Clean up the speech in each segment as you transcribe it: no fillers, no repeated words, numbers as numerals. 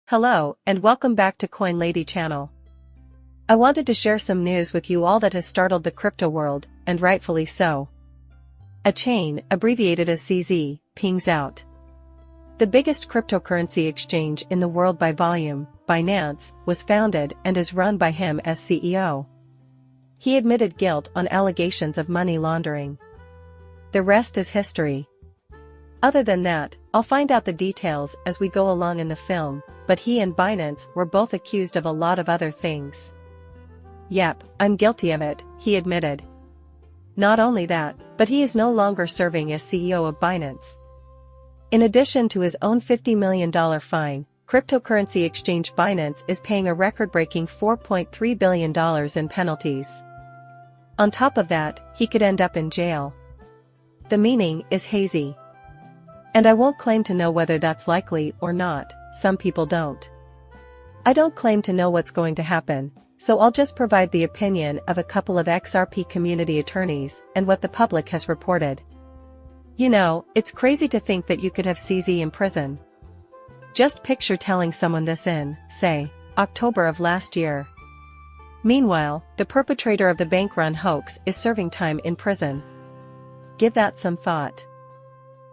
Hello, and welcome back to Coin Lady channel. I wanted to share some news with you all that has startled the crypto world, and rightfully so. A chain, abbreviated as CZ, pings out. The biggest cryptocurrency exchange in the world by volume, Binance, was founded and is run by him as CEO. He admitted guilt on allegations of money laundering. The rest is history. Other than that, I'll find out the details as we go along in the film, but he and Binance were both accused of a lot of other things. Yep, I'm guilty of it, he admitted. Not only that, but he is no longer serving as CEO of Binance. In addition to his own $50 million fine, cryptocurrency exchange Binance is paying a record-breaking $4.3 billion in penalties. On top of that, he could end up in jail. The meaning is hazy. And I won't claim to know whether that's likely or not, some people don't. I don't claim to know what's going to happen, so I'll just provide the opinion of a couple of XRP community attorneys and what the public has reported. You know, it's crazy to think that you could have CZ in prison. Just picture telling someone this in, say, October of last year. Meanwhile, the perpetrator of the bank run hoax is serving time in prison. Give that some thought.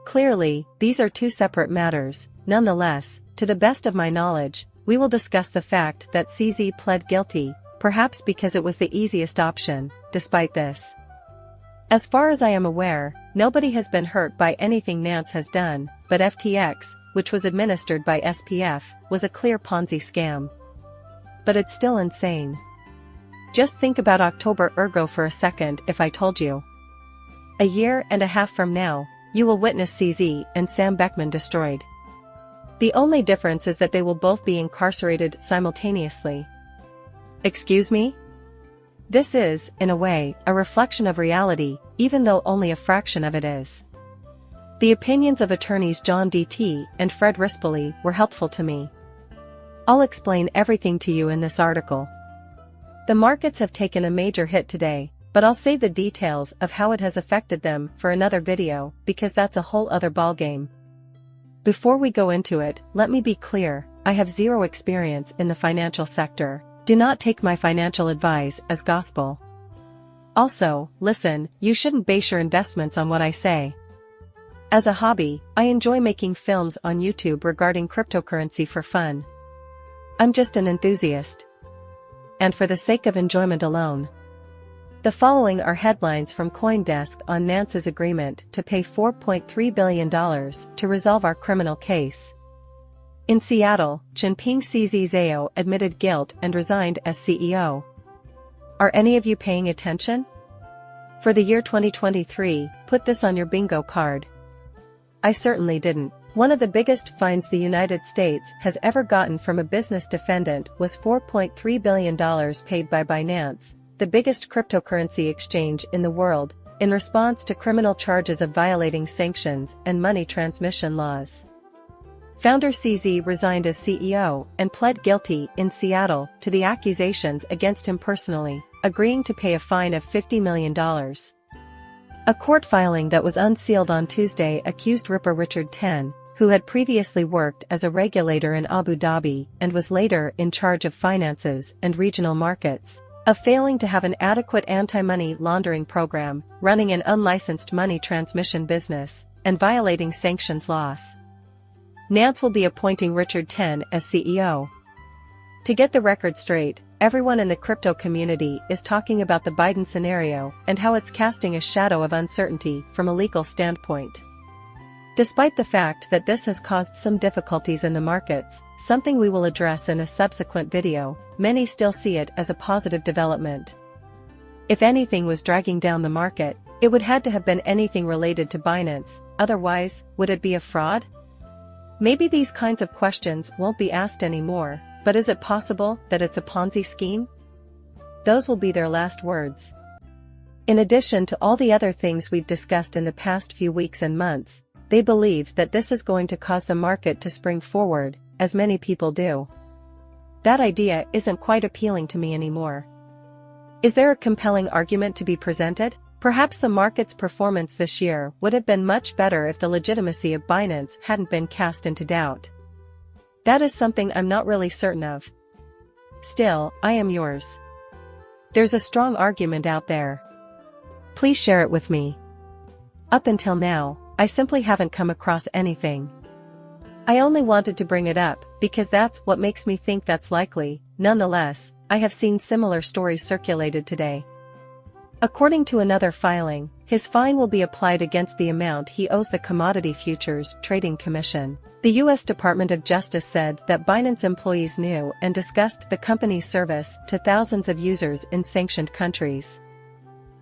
Clearly, these are two separate matters. Nonetheless, to the best of my knowledge, we will discuss the fact that CZ pled guilty, perhaps because it was the easiest option. Despite this, as far as I am aware, nobody has been hurt by anything Nance has done, but FTX, which was administered by SPF, was a clear Ponzi scam. But it's still insane. Just think about October ergo for a second if I told you. A year and a half from now, you will witness CZ and Sam Beckman destroyed. The only difference is that they will both be incarcerated simultaneously. Excuse me? This is, in a way, a reflection of reality, even though only a fraction of it is. The opinions of attorneys John D.T. and Fred Rispoli were helpful to me. I'll explain everything to you in this article. The markets have taken a major hit today, but I'll save the details of how it has affected them for another video, because that's a whole other ballgame. Before we go into it, let me be clear, I have zero experience in the financial sector. Do not take my financial advice as gospel. Also, listen, you shouldn't base your investments on what I say. As a hobby, I enjoy making films on YouTube regarding cryptocurrency for fun. I'm just an enthusiast. And for the sake of enjoyment alone. The following are headlines from CoinDesk on Nance's agreement to pay $4.3 billion to resolve our criminal case. In Seattle, Jinping CZ Zhao admitted guilt and resigned as CEO. Are any of you paying attention? For the year 2023, put this on your bingo card. I certainly didn't. One of the biggest fines the United States has ever gotten from a business defendant was $4.3 billion paid by Binance, the biggest cryptocurrency exchange in the world, in response to criminal charges of violating sanctions and money transmission laws. Founder CZ resigned as CEO and pled guilty in Seattle to the accusations against him personally, agreeing to pay a fine of $50 million. A court filing that was unsealed on Tuesday accused Ripper Richard Ten, who had previously worked as a regulator in Abu Dhabi and was later in charge of finances and regional markets, of failing to have an adequate anti-money laundering program, running an unlicensed money transmission business, and violating sanctions laws. Nance will be appointing Richard Ten as CEO. To get the record straight, everyone in the crypto community is talking about the Biden scenario and how it's casting a shadow of uncertainty from a legal standpoint. Despite the fact that this has caused some difficulties in the markets, something we will address in a subsequent video, many still see it as a positive development. If anything was dragging down the market, it would had to have been anything related to Binance, otherwise, would it be a fraud? Maybe these kinds of questions won't be asked anymore, but is it possible that it's a Ponzi scheme? Those will be their last words. In addition to all the other things we've discussed in the past few weeks and months, they believe that this is going to cause the market to spring forward, as many people do. That idea isn't quite appealing to me anymore. Is there a compelling argument to be presented? Perhaps the market's performance this year would have been much better if the legitimacy of Binance hadn't been cast into doubt. That is something I'm not really certain of. Still, I am yours. There's a strong argument out there. Please share it with me. Up until now, I simply haven't come across anything. I only wanted to bring it up because that's what makes me think that's likely. Nonetheless, I have seen similar stories circulated today. According to another filing, his fine will be applied against the amount he owes the Commodity Futures Trading Commission. The U.S. Department of Justice said that Binance employees knew and discussed the company's service to thousands of users in sanctioned countries.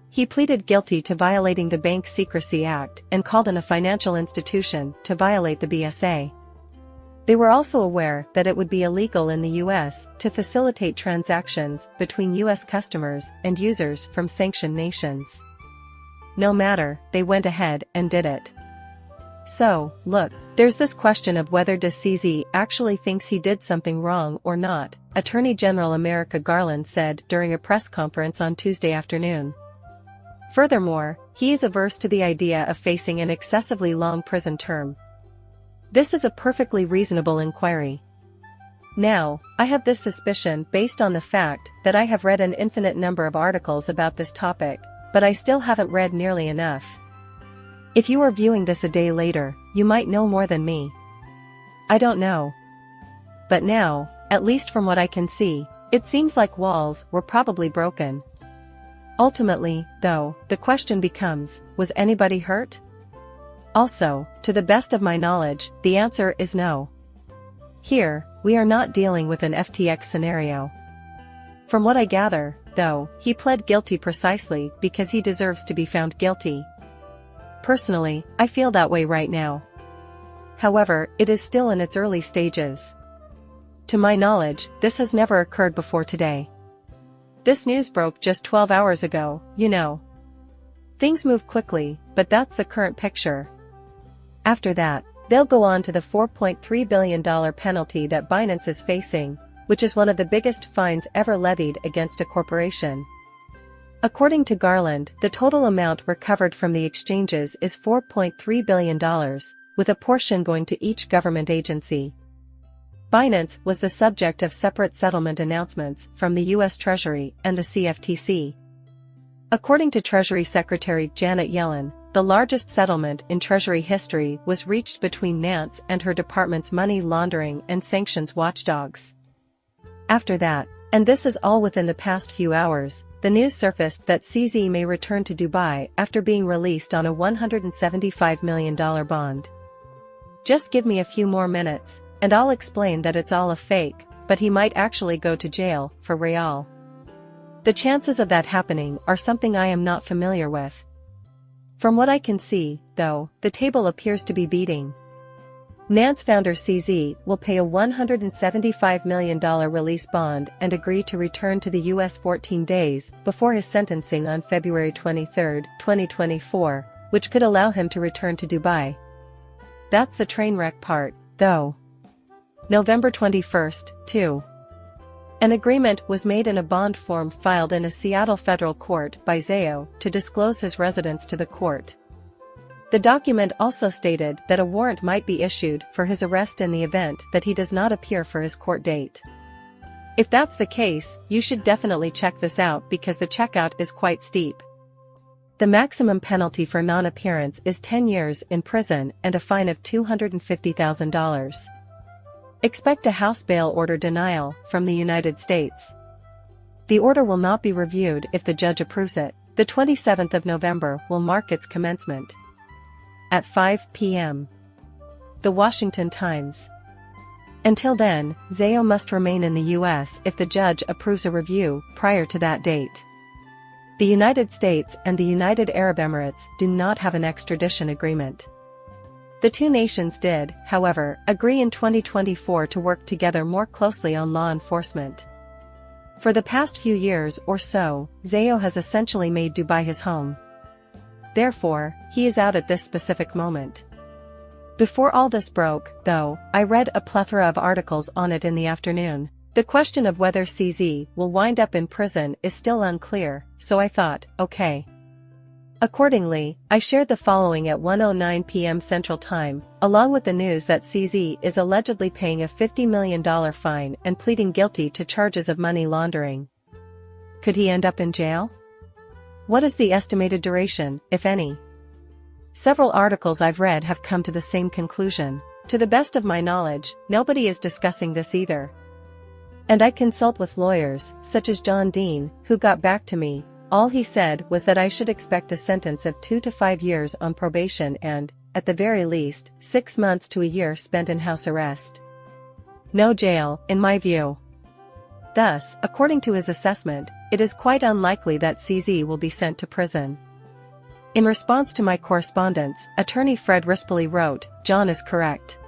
He pleaded guilty to violating the Bank Secrecy Act and called on a financial institution to violate the BSA. They were also aware that it would be illegal in the U.S. to facilitate transactions between U.S. customers and users from sanctioned nations. No matter, they went ahead and did it. So, look, there's this question of whether CZ actually thinks he did something wrong or not, Attorney General Merrick Garland said during a press conference on Tuesday afternoon. Furthermore, he is averse to the idea of facing an excessively long prison term. This is a perfectly reasonable inquiry. Now, I have this suspicion based on the fact that I have read an infinite number of articles about this topic, but I still haven't read nearly enough. If you are viewing this a day later, you might know more than me. I don't know. But now, at least from what I can see, it seems like walls were probably broken. Ultimately, though, the question becomes, was anybody hurt? Also, to the best of my knowledge, the answer is no. Here, we are not dealing with an FTX scenario. From what I gather, though, he pled guilty precisely because he deserves to be found guilty. Personally, I feel that way right now. However, it is still in its early stages. To my knowledge, this has never occurred before today. This news broke just 12 hours ago, you know. Things move quickly, but that's the current picture. After that, they'll go on to the $4.3 billion penalty that Binance is facing, which is one of the biggest fines ever levied against a corporation. According to Garland, the total amount recovered from the exchanges is $4.3 billion, with a portion going to each government agency. Binance was the subject of separate settlement announcements from the U.S. Treasury and the CFTC. According to Treasury Secretary Janet Yellen, the largest settlement in Treasury history was reached between Nance and her department's money laundering and sanctions watchdogs. After that, and this is all within the past few hours, the news surfaced that CZ may return to Dubai after being released on a $175 million bond. Just give me a few more minutes, and I'll explain that it's all a fake, but he might actually go to jail for real. The chances of that happening are something I am not familiar with. From what I can see, though, the table appears to be beating. Nance founder CZ will pay a $175 million release bond and agree to return to the U.S. 14 days before his sentencing on February 23, 2024, which could allow him to return to Dubai. That's the train wreck part, though. November 21, 2. An agreement was made in a bond form filed in a Seattle federal court by Zayo to disclose his residence to the court. The document also stated that a warrant might be issued for his arrest in the event that he does not appear for his court date. If that's the case, you should definitely check this out because the checkout is quite steep. The maximum penalty for non-appearance is 10 years in prison and a fine of $250,000. Expect a House bail order denial from the United States. The order will not be reviewed if the judge approves it. The 27th of November will mark its commencement. At 5 p.m. The Washington Times. Until then, Zayo must remain in the U.S. if the judge approves a review prior to that date. The United States and the United Arab Emirates do not have an extradition agreement. The two nations did, however, agree in 2024 to work together more closely on law enforcement. For the past few years or so, Zayo has essentially made Dubai his home. Therefore, he is out at this specific moment. Before all this broke, though, I read a plethora of articles on it in the afternoon. The question of whether CZ will wind up in prison is still unclear, so I thought, okay. Accordingly, I shared the following at 1:09 p.m. Central Time, along with the news that CZ is allegedly paying a $50 million fine and pleading guilty to charges of money laundering. Could he end up in jail? What is the estimated duration, if any? Several articles I've read have come to the same conclusion. To the best of my knowledge, nobody is discussing this either. And I consult with lawyers, such as John Dean, who got back to me. All he said was that I should expect a sentence of 2 to 5 years on probation and, at the very least, 6 months to a year spent in house arrest. No jail, in my view. Thus, according to his assessment, it is quite unlikely that CZ will be sent to prison. In response to my correspondence, attorney Fred Rispoli wrote, "John is correct.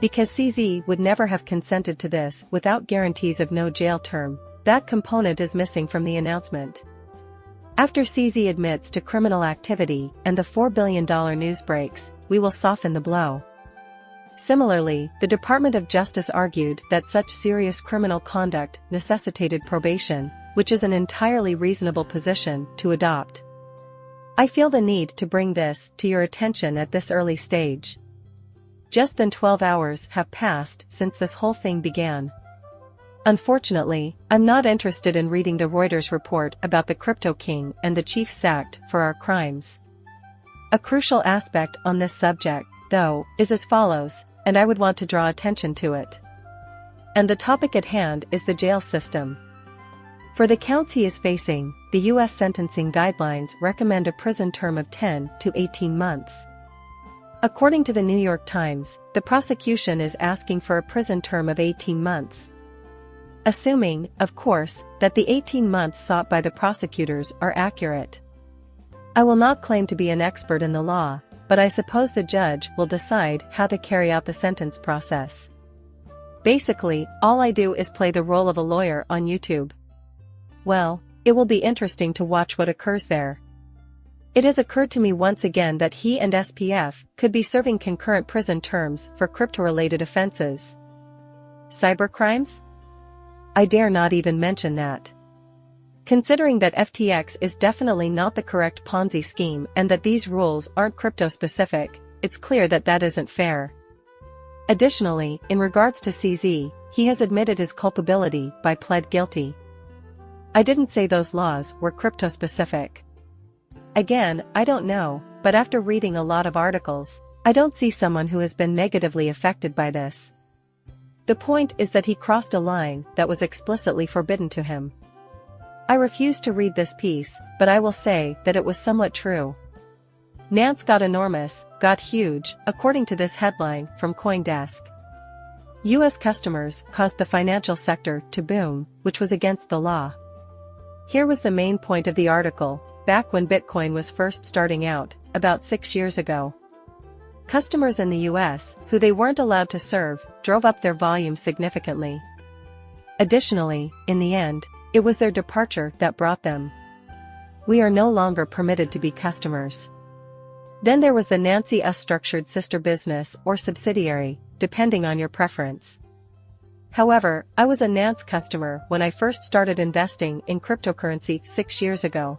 Because CZ would never have consented to this without guarantees of no jail term, that component is missing from the announcement." After CZ admits to criminal activity and the $4 billion news breaks, we will soften the blow. Similarly, the Department of Justice argued that such serious criminal conduct necessitated probation, which is an entirely reasonable position to adopt. I feel the need to bring this to your attention at this early stage. Less than 12 hours have passed since this whole thing began. Unfortunately, I'm not interested in reading the Reuters report about the crypto king and the chief sacked for our crimes. A crucial aspect on this subject, though, is as follows, and I would want to draw attention to it. And the topic at hand is the jail system. For the counts he is facing, the U.S. sentencing guidelines recommend a prison term of 10 to 18 months. According to the New York Times, the prosecution is asking for a prison term of 18 months. Assuming, of course, that the 18 months sought by the prosecutors are accurate. I will not claim to be an expert in the law, but I suppose the judge will decide how to carry out the sentence process. Basically, all I do is play the role of a lawyer on YouTube. Well, it will be interesting to watch what occurs there. It has occurred to me once again that he and SPF could be serving concurrent prison terms for crypto-related offenses. Cybercrimes? I dare not even mention that. Considering that FTX is definitely not the correct Ponzi scheme and that these rules aren't crypto-specific, it's clear that that isn't fair. Additionally, in regards to CZ, he has admitted his culpability by pled guilty. I didn't say those laws were crypto-specific. Again, I don't know, but after reading a lot of articles, I don't see someone who has been negatively affected by this. The point is that he crossed a line that was explicitly forbidden to him. I refuse to read this piece, but I will say that it was somewhat true. Nance got enormous, got huge, according to this headline from CoinDesk. U.S. customers caused the financial sector to boom, which was against the law. Here was the main point of the article, back when Bitcoin was first starting out, about 6 years ago. Customers in the US, who they weren't allowed to serve, drove up their volume significantly. Additionally, in the end, it was their departure that brought them. We are no longer permitted to be customers. Then there was the Nancy S. structured sister business or subsidiary, depending on your preference. However, I was a Nance customer when I first started investing in cryptocurrency 6 years ago.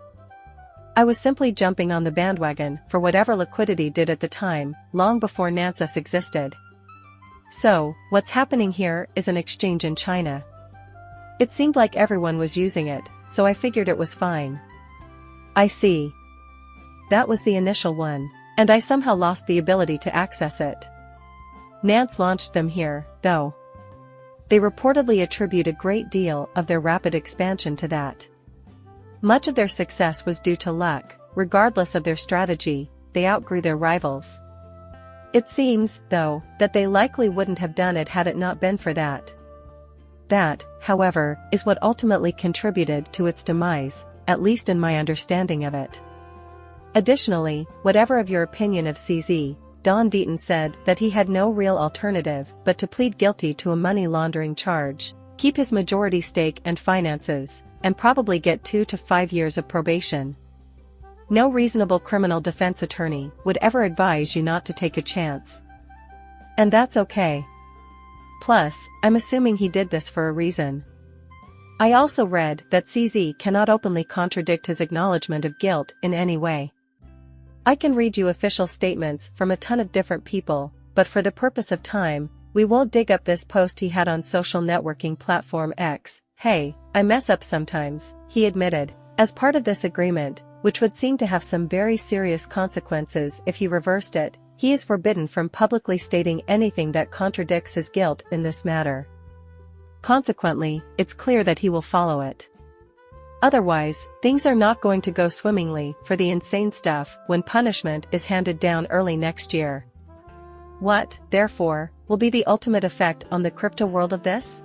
I was simply jumping on the bandwagon for whatever liquidity did at the time, long before Nance existed. So, what's happening here is an exchange in China. It seemed like everyone was using it, so I figured it was fine. I see. That was the initial one, and I somehow lost the ability to access it. Nance launched them here, though. They reportedly attribute a great deal of their rapid expansion to that. Much of their success was due to luck. Regardless of their strategy, they outgrew their rivals. It seems, though, that they likely wouldn't have done it had it not been for that. That, however, is what ultimately contributed to its demise, at least in my understanding of it. Additionally, whatever of your opinion of CZ, Don Deaton said that he had no real alternative but to plead guilty to a money laundering charge, keep his majority stake and finances, and probably get 2 to 5 years of probation. No reasonable criminal defense attorney would ever advise you not to take a chance. And that's okay. Plus, I'm assuming he did this for a reason. I also read that CZ cannot openly contradict his acknowledgement of guilt in any way. I can read you official statements from a ton of different people, but for the purpose of time, we won't dig up this post he had on social networking platform X. Hey, I mess up sometimes, he admitted. As part of this agreement, which would seem to have some very serious consequences if he reversed it, he is forbidden from publicly stating anything that contradicts his guilt in this matter. Consequently, it's clear that he will follow it. Otherwise, things are not going to go swimmingly for the insane stuff when punishment is handed down early next year. What, therefore, will be the ultimate effect on the crypto world of this?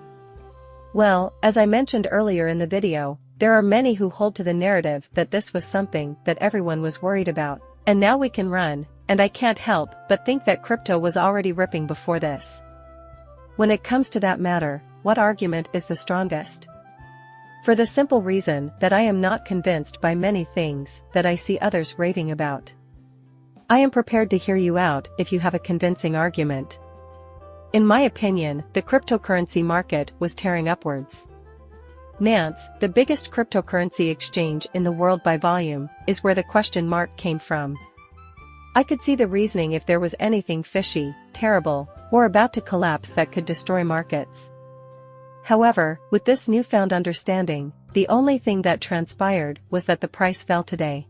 Well, as I mentioned earlier in the video, there are many who hold to the narrative that this was something that everyone was worried about, and now we can run, and I can't help but think that crypto was already ripping before this. When it comes to that matter, what argument is the strongest? For the simple reason that I am not convinced by many things that I see others raving about. I am prepared to hear you out if you have a convincing argument. In my opinion, the cryptocurrency market was tearing upwards. Binance, the biggest cryptocurrency exchange in the world by volume, is where the question mark came from. I could see the reasoning if there was anything fishy, terrible, or about to collapse that could destroy markets. However, with this newfound understanding, the only thing that transpired was that the price fell today.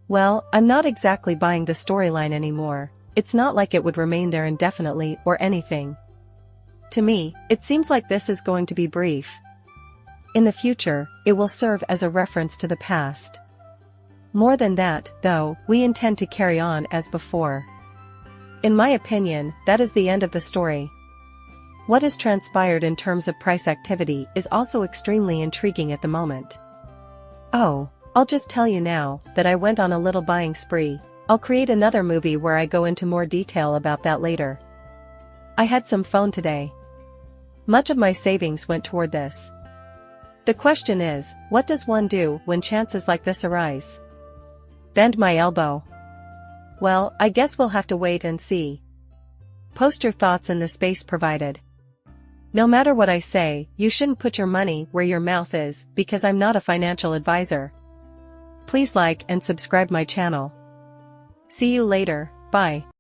Well, I'm not exactly buying the storyline anymore. It's not like it would remain there indefinitely or anything. To me, it seems like this is going to be brief. In the future, it will serve as a reference to the past. More than that, though, we intend to carry on as before. In my opinion, that is the end of the story. What has transpired in terms of price activity is also extremely intriguing at the moment. Oh, I'll just tell you now that I went on a little buying spree. I'll create another movie where I go into more detail about that later. I had some phone today. Much of my savings went toward this. The question is, what does one do when chances like this arise? Bend my elbow. Well, I guess we'll have to wait and see. Post your thoughts in the space provided. No matter what I say, you shouldn't put your money where your mouth is, because I'm not a financial advisor. Please like and subscribe my channel. See you later, bye.